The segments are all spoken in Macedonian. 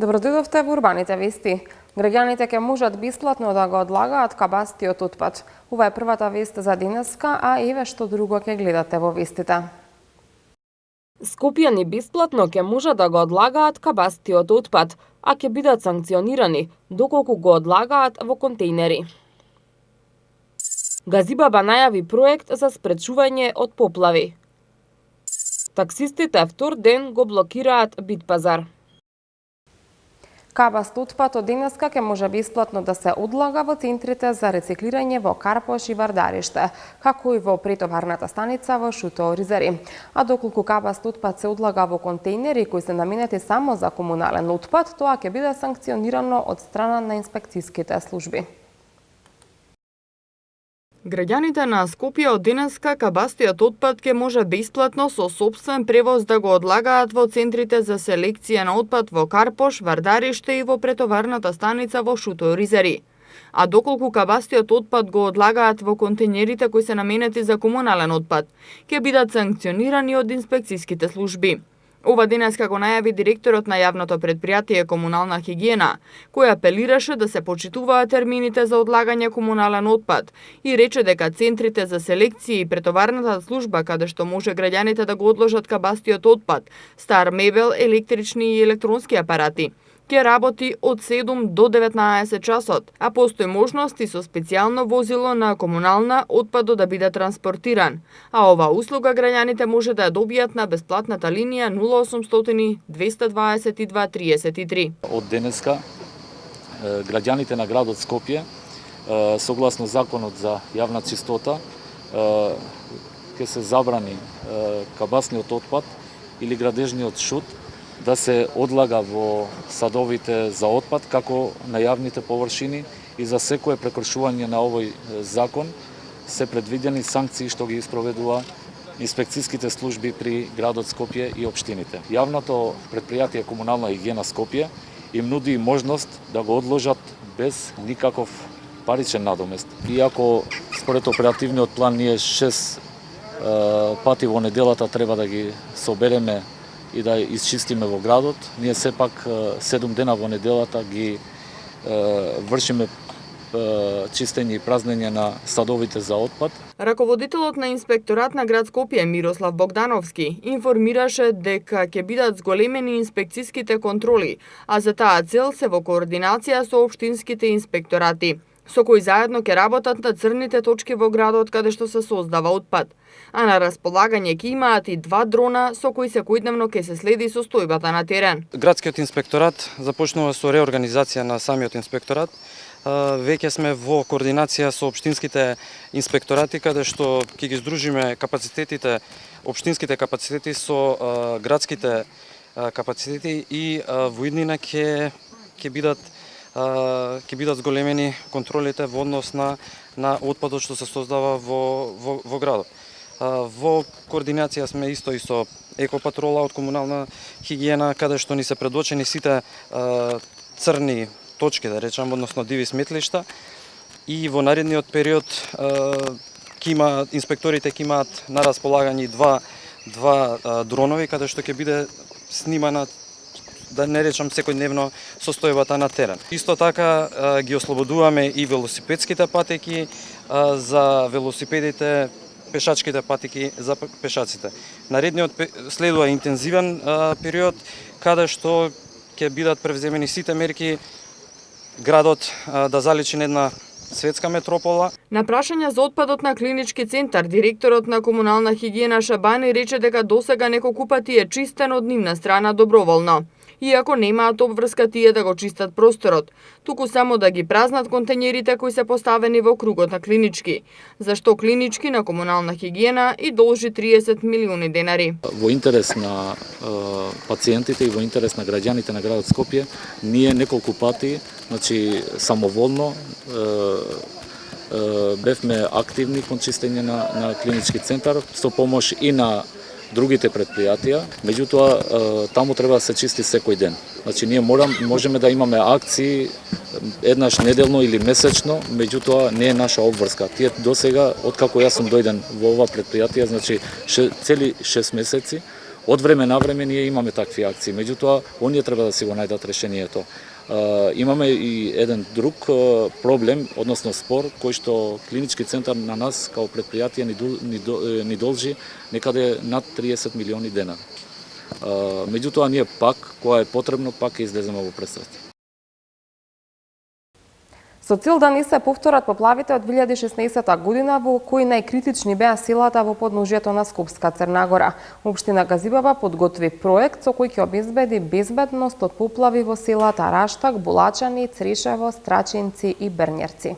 Добродојдовте во урбаните вести. Граѓаните ќе можат бесплатно да го одлагаат кабастиот отпад. Ова е првата вест за денеска, а еве што друго ќе гледате во вестите. Скопјани бесплатно ќе можат да го одлагаат кабастиот отпад, а ќе бидат санкционирани доколку го одлагаат во контејнери. Газибаба најави проект за спречување од поплави. Таксистите втор ден го блокираат Битпазар. Кабаст отпад од денеска ќе може бесплатно да се одлага во центрите за рециклирање во Карпош и Вардариште, како и во претоварната станица во Шуто Оризари. А доколку кабаст отпад се одлага во контејнери кои се наменети само за комунален отпад, тоа ќе биде санкционирано од страна на инспекцијските служби. Граѓаните на Скопје од денеска кабастиот отпад ќе може бесплатно со сопствен превоз да го одлагаат во центрите за селекција на отпад во Карпош, Вардариште и во претоварната станица во Шуто Оризари. А доколку кабастиот отпад го одлагаат во контејнерите кои се наменети за комунален отпад, ќе бидат санкционирани од инспекцијските служби. Ова денеска го најави директорот на јавното предпријатие Комунална хигиена, кој апелираше да се почитуваат термините за одлагање комунален отпад и рече дека центрите за селекција и претоварната служба каде што може граѓаните да го одложат кабастиот отпад, стар мебел, електрични и електронски апарати, ќе работи од 7 до 19 часот, а постои можност и со специјално возило на комунална отпадот да биде транспортиран, а оваа услуга граѓаните може да ја добијат на бесплатната линија 0800 222 33. Од денеска граѓаните на градот Скопје, согласно законот за јавна чистота, ќе се забрани кабасниот отпад или градежниот шут да се одлага во садовите за отпад, како на јавните површини, и за секое прекршување на овој закон се предвидени санкции што ги испроведува инспекцијските служби при градот Скопје и општините. Јавното предпријатие Комунална хигиена Скопје им нуди можност да го одложат без никаков паричен надомест. Иако според оперативниот план ние 6 пати во неделата треба да ги собереме и да исчистиме во градот, ние сепак 7 дена во неделата ги вршиме чистење и празнење на садовите за отпад. Раководителот на инспекторат на град Скопје Мирослав Богдановски информираше дека ќе бидат зголемени инспекцијските контроли, а за таа цел се во координација со општинските инспекторати, со кои заедно ќе работат на црните точки во градот каде што се создава отпад. А на располагање ќе имаат и 2 дрона со кои секојдневно ќе се следи состојбата на терен. Градскиот инспекторат започнува со реорганизација на самиот инспекторат. Веќе сме во координација со општинските инспекторати каде што ќе ги здружиме капацитетите, општинските капацитети со градските капацитети и во иднина ќе бидат зголемени контролите во однос на отпадот што се создава во градот. Во координација сме исто и со екопатрола од Комунална хигиена, каде што ни се предочени сите црни точки, да речам, односно диви сметлишта, и во наредниот период инспекторите ќе имаат на располагање два дронови каде што ќе биде снимана, да не речам секојдневно, состојбата на терен. Исто така ги ослободуваме и велосипедските патеки за велосипедите, пешачките патеки за пешаците. Наредниот следува интензивен период каде што ќе бидат превземени сите мерки градот да заличи една светска метропола. На прашање за отпадот на клинички центар, директорот на Комунална хигиена Шабани рече дека досега неколку пати е чистен од нивна страна доброволно, иако немаат обврска тие да го чистат просторот, туку само да ги празнат контењерите кои се поставени во кругот на клинички, зашто клинички на Комунална хигиена и должи 30 милиони денари. Во интерес на пациентите и во интерес на граѓаните на градот Скопје, ние неколку пати, значи самоволно бевме активни кон чистење на клинички центар со помош и на другите предпријатија, меѓутоа таму треба да се чисти секој ден. Значи ние можеме да имаме акции еднаш неделно или месечно, меѓутоа не е наша обврска. Тие досега, откако јас сум дојден во ова предпријатие, значи цели 6 месеци, Од време на време ние имаме такви акции, меѓутоа оние треба да си го најдат решението. Имаме и еден друг проблем, односно спор, кој што клинички центар на нас као предпријатие ни должи некаде над 30 милиони денари. Меѓутоа ние пак, кога е потребно, пак ќе излеземе во пресрет. Со цел да не се повторат поплавите од 2016 година, во кои најкритични беа силата во подножјето на Скопска Црна Гора, Општина Газибаба подготви проект со кој ќе обезбеди безбедност од поплави во селата Раштак, Булачани, Цришево, Страчинци и Брњерци.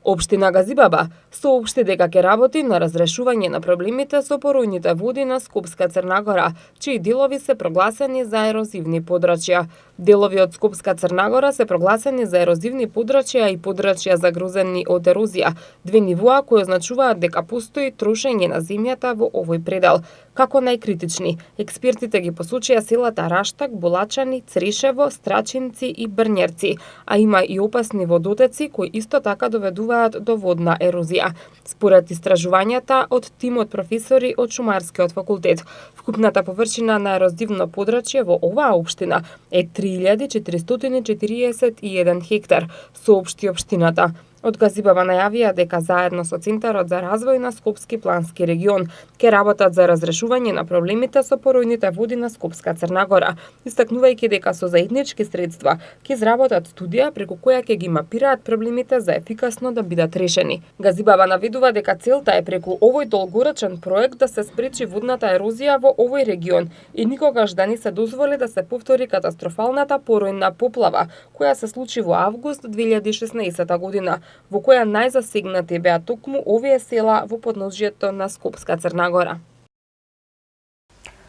Општина Газибаба соопшти дека ќе работи на разрешување на проблемите со поројните води на Скопска Црна Гора, чии делови се прогласени за ерозивни подрачја. Делови од Скопска Црна Гора се прогласени за ерозивни подрачја и подрачја загрузени од ерозија, две нивоа кои означуваат дека постои трошење на земјата во овој предел. Како најкритични, експертите ги посочија селата Раштак, Булачани, Цришево, Страчинци и Брњерци, а има и опасни водотеци кои исто така доведуваат до водна ерозија. Според истражувањата од тимот професори од Шумарскиот факултет, вкупната површина на ерозивно подрачје во оваа општина е 3441 хектар, соопшти општината. Од Газибаба најавија дека заедно со Центарот за развој на Скопски плански регион ќе работат за разрешување на проблемите со поројните води на Скопска Црна Гора, истакнувајќи дека со заеднички средства ќе изработат студија преку која ќе ги мапираат проблемите за ефикасно да бидат решени. Газибаба наведува дека целта е преку овој долгорочен проект да се спречи водната ерозија во овој регион и никогаш да не се дозволи да се повтори катастрофалната поројна поплава која се случи во август 2016 година, во која најзасегнати беа токму овие села во подножјето на Скопска Црна Гора.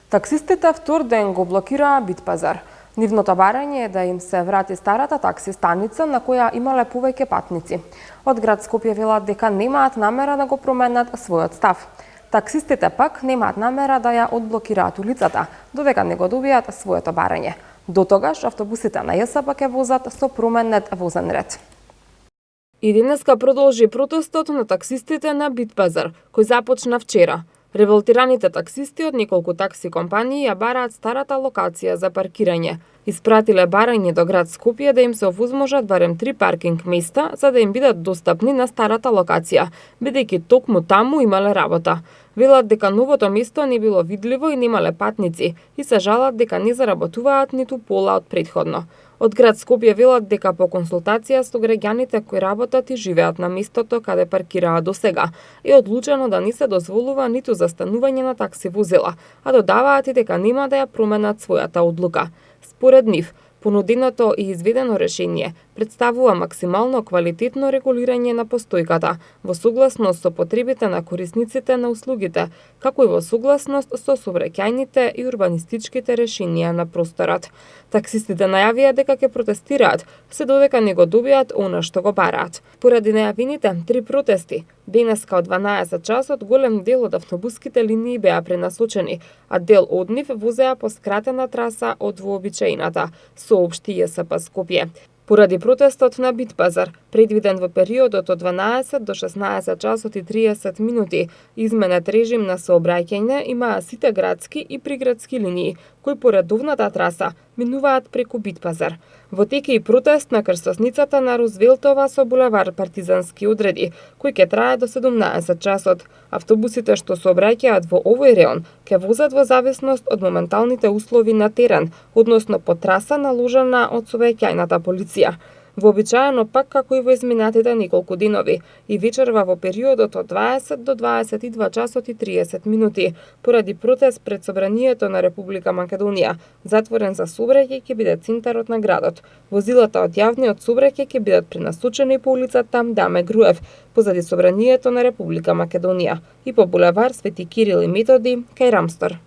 Таксистите втор ден го блокираа Битпазар. Нивното барање е да им се врати старата такси станица на која имале повеќе патници. Од град Скопје велат дека немаат намера да го променат својот став. Таксистите пак немаат намера да ја одблокираат улицата, додека не го добијат своето барање. До тогаш автобусите на ЈСП ќе возат со променет возен ред. И денеска продолжи протестот на таксистите на Битпазар, кој започна вчера. Револтираните таксисти од неколку такси компании ја бараат старата локација за паркирање. Испратиле барање до град Скопје да им се овозможат барем 3 паркинг места за да им бидат достапни на старата локација, бидејќи токму таму имале работа. Велат дека новото место не било видливо и немале патници и се жалат дека не заработуваат ниту пола од претходно. Од град Скопје велат дека по консултација со граѓаните кои работат и живеат на местото каде паркираа досега, е одлучено да не се дозволува ниту застанување на такси возила, а додаваат и дека нема да ја променат својата одлука. Според нив, понуденото и изведено решение представува максимално квалитетно регулирање на постојката, во согласност со потребите на корисниците на услугите, како и во согласност со сообраќајните и урбанистичките решенија на просторот. Таксистите најавија дека ќе протестираат, се додека не го добијат она што го бараат. Поради најавените 3 протести, денеска од 12 часот голем дел од автобуските линии беа пренасочени, а дел од нив возеа по скратена траса од вообичаената, соопшти ЈСП Скопје. Поради протестот на Битпазар, предвиден во периодот од 12 до 16 часот и 30 минути, изменет режим на сообраќање имаа сите градски и приградски линии, кои по редовната траса минуваат преку Битпазар. Во теке и протест на крстосницата на Рузвелтова со булевар Партизански одреди, кој ќе трае до 17 часот. Автобусите што сообраќаат во овој реон ќе возат во зависност од моменталните услови на терен, односно по траса наложена од сообраќајната полиција. Вообичаено пак како и во изминатите неколку денови и вечерва во периодот од 20 до 22 часот и 30 минути, поради протест пред Собранието на Република Македонија, затворен за сообраќај ќе биде центарот на градот. Возилата од јавниот сообраќај ќе бидат пренасочени по улицата Даме Груев, позади Собранието на Република Македонија и по булевар Свети Кирил и Методи кај Рамстор.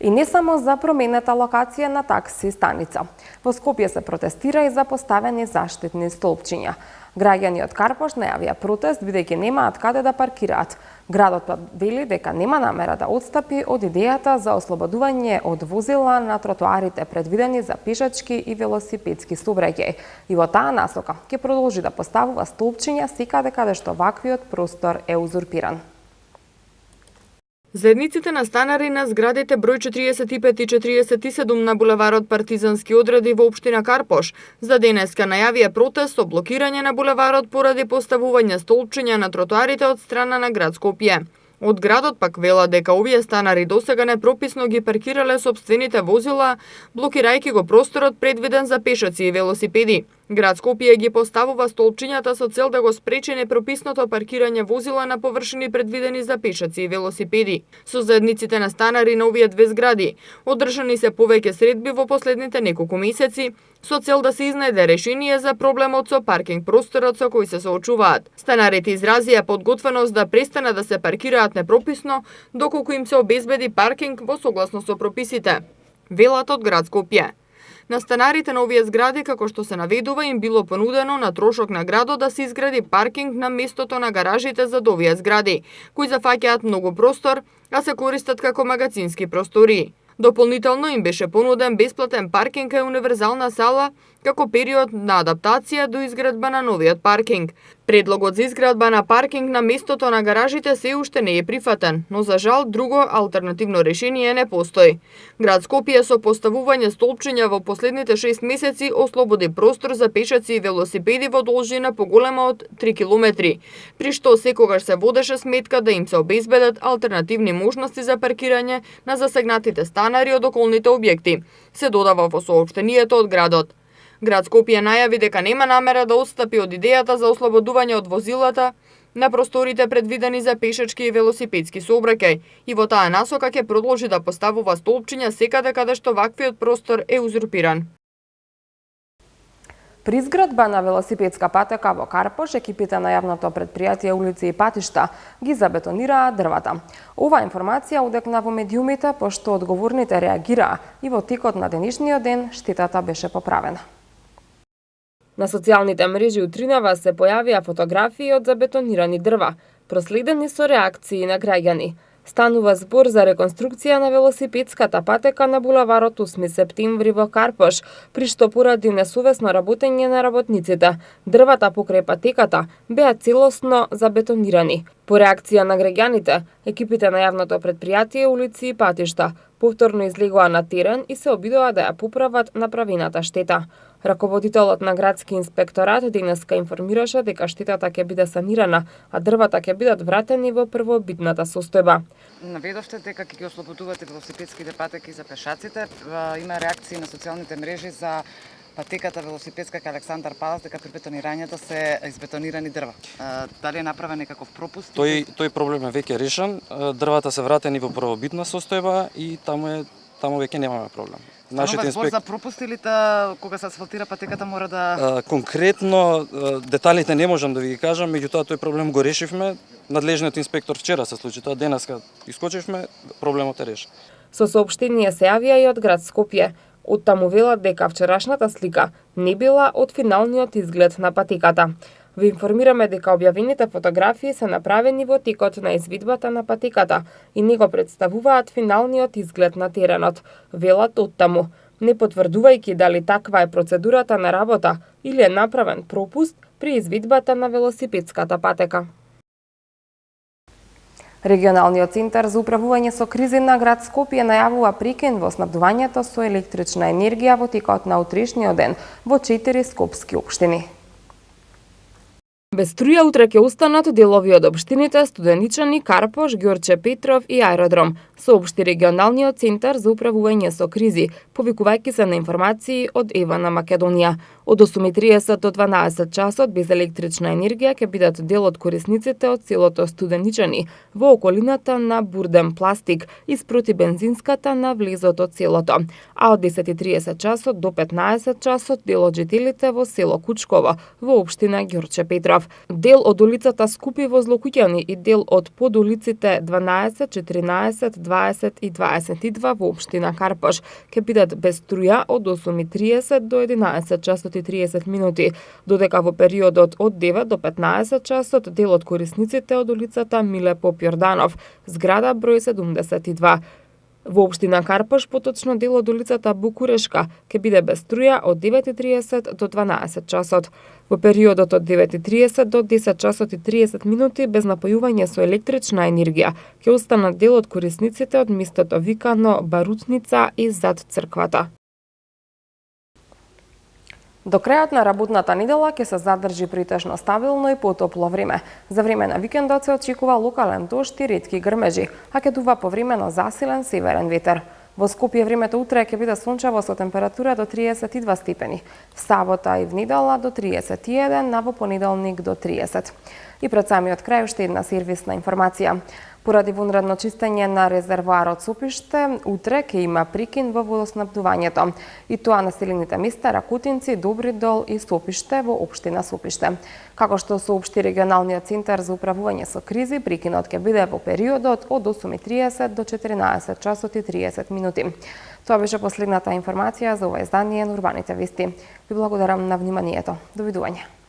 И не само за променета локација на такси станица. Во Скопје се протестира и за поставени заштитни столпчиња. Граѓани од Карпош најавија протест бидејќи немаат каде да паркираат. Градот вели дека нема намера да отстапи од идејата за ослободување од возила на тротоарите предвидени за пешачки и велосипедски сообраќај. И во таа насока ќе продолжи да поставува столпчиња секаде каде што ваквиот простор е узурпиран. Заедниците на станари на зградите број 45 и 47 на булеварот Партизански одреди во општина Карпош за денеска најавија протест со блокирање на булеварот поради поставување столпчиња на тротоарите од страна на град Скопје. Од градот пак велат дека овие станари досега непрописно ги паркирале сопствените возила, блокирајќи го просторот предвиден за пешаци и велосипеди. Град Скопје ги поставува столпчињата со цел да го спречи непрописното паркирање возила на површини предвидени за пешаци и велосипеди. Со заедниците на станари на овие две згради одржани се повеќе средби во последните неколку месеци со цел да се изнајде решение за проблемот со паркинг просторот со кој се соочуваат. Станарите изразија подготвеност да престанат да се паркираат непрописно доколку им се обезбеди паркинг во согласност со прописите. Велат од град Скопје. На станарите на овие згради, како што се наведува, им било понудено на трошок на градот да се изгради паркинг на местото на гаражите за овие згради, кои зафаќаат многу простор, а се користат како магазински простори. Дополнително им беше понуден бесплатен паркинг и универзална сала како период на адаптација до изградба на новиот паркинг. Предлогот за изградба на паркинг на местото на гаражите се уште не е прифатен, но за жал друго алтернативно решение не постои. Град Скопје со поставување столпчиња во последните 6 месеци ослободи простор за пешаци и велосипеди во должина поголема од 3 километри, при што секогаш се водеше сметка да им се обезбедат алтернативни можности за паркирање на засегнатите станари од околните објекти, се додава во соопштението од градот. Град Скопје најави дека нема намера да отстапи од идејата за ослободување од возилата на просторите предвидени за пешачки и велосипедски сообраќај и во таа насока ќе продолжи да поставува столпчиња секаде каде што ваквиот простор е узурпиран. При изградба на велосипедска патека во Карпош, екипите на јавното предпријатие улици и патишта ги забетонираа дрвата. Оваа информација удекна во медиумите, пошто одговорните реагираа и во текот на денешниот ден штетата беше поправена. На социјалните мрежи утринава се појавија фотографии од забетонирани дрва, проследени со реакции на граѓани. Станува збор за реконструкција на велосипедската патека на булеварот 8 септември во Карпош, при што поради несовесно работење на работниците, дрвата покрај патеката беа целосно забетонирани. По реакција на граѓаните, екипите на јавното предпријатие улици и патишта повторно излегоа на терен и се обидоа да ја поправат направената штета. Раководителот на градски инспекторат денеска информираше дека штетата ќе биде санирана, а дрвата ќе бидат вратени во првобитната состојба. Наведовте дека ќе ги ослободувате велосипедските патеки за пешаците. Има реакции на социјалните мрежи за патеката велосипедска кај Александар Палас, дека при бетонирањето се избетонирани дрва. Дали е направен некаков пропуст? Тој проблем е веќе решен. Дрвата се вратени во првобитна состојба и таму веќе немаме проблем. Станува збор за пропуст или кога се асфалтира патеката мора да... Конкретно деталите не можам да ви ги кажам, меѓутоа тој проблем го решивме. Надлежниот инспектор вчера се случи тоа, денеска искочивме, проблемот е решен. Со соопштение се јавија и од град Скопје. Од таму велат дека вчерашната слика не била од финалниот изглед на патеката. Ви информираме дека објавените фотографии се направени во текот на извидбата на патеката и не го представуваат финалниот изглед на теренот. Велат од таму, не потврдувајќи дали таква е процедурата на работа или е направен пропуст при извидбата на велосипедската патека. Регионалниот центар за управување со кризи на град Скопје најавува прекин во снабдувањето со електрична енергија во текот на утрешниот ден во 4 скопски општини. Без струја утре ќе останат делови од општините Студеничани, Карпош, Ѓорче Петров и Аеродром, соопшти регионалниот центар за управување со кризи, повикувајќи се на информации од Ева на Македонија. Од 8:30 до 12 часот без електрична енергија ќе бидат дел од корисниците од селото Студеничани во околината на Бурден Пластик и спроти бензинската на влезот од селото, а од 10:30 часот до 15 часот дел од жителите во село Кучково во општина Ѓорче Петров. Дел од улицата Скупи во Злокуќани и дел од подулиците 12, 14, 20 и 22 во општина Карпош ќе бидат без струја од 8:30 до 11 часот и 30 минути, додека во периодот од 9 до 15 часот дел од корисниците од улицата Миле Поп Јорданов, зграда број 72, Во општина Карпош, поточно дел од улицата Букурешка, ќе биде без струја од 9:30 до 12 часот. Во периодот од 9:30 до 10 часот и 30 минути без напојување со електрична енергија ќе останат дел од корисниците од местото викано Барутница и зад црквата. До крајот на работната недела ќе се задржи претежно стабилно и потопло време. За време на викендот се очекува локален дожд и ретки грмежи, а ќе дува повремено засилен северен ветер. Во Скопје времето утре ќе биде сончево со температура до 32 степени. В сабота и в недела до 31, а во понеделник до 30. И пред самиот крај уште една сервисна информација. Поради вонредно чистење на резервоарот Сопиште, утре ќе има прекин во водоснабдувањето. И тоа населените места Ракутинци, Добридол и Сопиште во општина Сопиште. Како што соопшти регионалниот центар за управување со кризи, прекинот ќе биде во периодот од 8:30 до 14 часот и 30 минути. Тоа беше последната информација за ова издание на Урбаните вести. Ви благодарам на вниманието. Довидување.